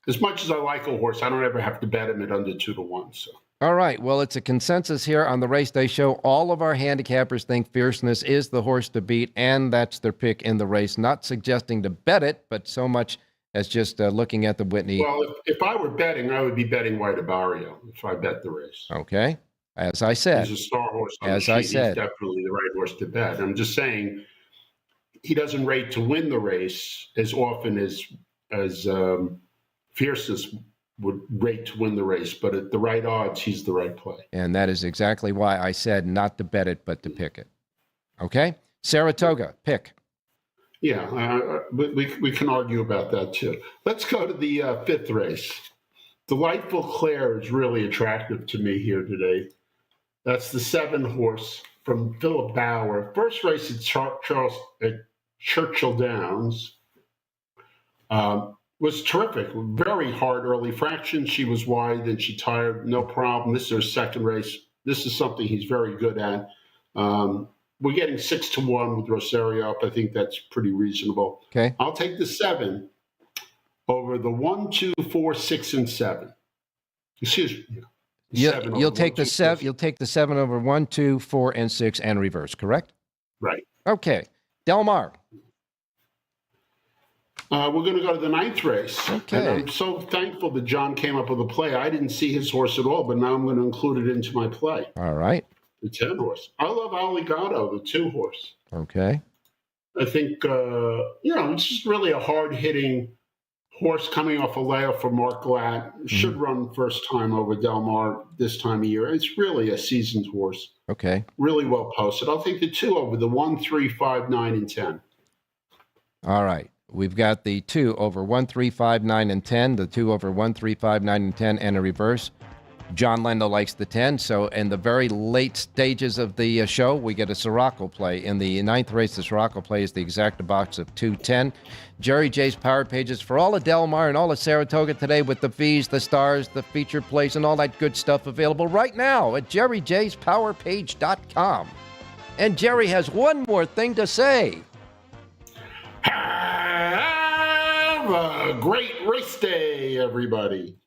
As much as I like a horse, I don't ever have to bet him at under 2-1. So. All right. Well, it's a consensus here on the Race Day Show. All of our handicappers think Fierceness is the horse to beat, and that's their pick in the race. Not suggesting to bet it, but so much as just looking at the Whitney. Well, if I were betting, I would be betting White Barrio if I bet the race. Okay. As I said. He's a star horse. As I said. He's definitely the right horse to bet. I'm just saying he doesn't rate to win the race as often as fierceness would rate to win the race, but at the right odds, he's the right play. And that is exactly why I said not to bet it, but to pick it. Okay? Saratoga, pick. Yeah, we can argue about that too. Let's go to the fifth race. Delightful Claire is really attractive to me here today. That's the 7 horse from Philip Bauer. First race at Churchill Downs. Was terrific. Very hard early fraction. She was wide, then she tired. No problem. This is her second race. This is something he's very good at. We're getting 6-1 with Rosario up. I think that's pretty reasonable. Okay. I'll take the 7 over the 1, 2, 4, 6, and 7. Excuse me. You'll take the 7. You'll take the 7 over 1, 2, 4, and 6, and reverse. Correct. Right. Okay. Del Mar. We're going to go to the 9th race. Okay. And I'm so thankful that John came up with a play. I didn't see his horse at all, but now I'm going to include it into my play. All right. The 10 horse. I love Aligato, the 2 horse. Okay. I think, it's just really a hard-hitting horse coming off a layoff for Mark Glatt. Should run first time over Del Mar this time of year. It's really a seasoned horse. Okay. Really well posted. I'll take the 2 over the 1, 3, 5, 9, and 10. All right. We've got the 2 over 1, 3, 5, 9, and 10, the 2 over 1, 3, 5, 9, and 10, and a reverse. John Lendo likes the 10, so in the very late stages of the show, we get a Siraco play. In the 9th race, the Siraco play is the exacta box of 210. Jerry J's Power Pages for all of Del Mar and all of Saratoga today with the fees, the stars, the feature plays, and all that good stuff available right now at jerryjspowerpage.com. And Jerry has one more thing to say. Have a great race day, everybody.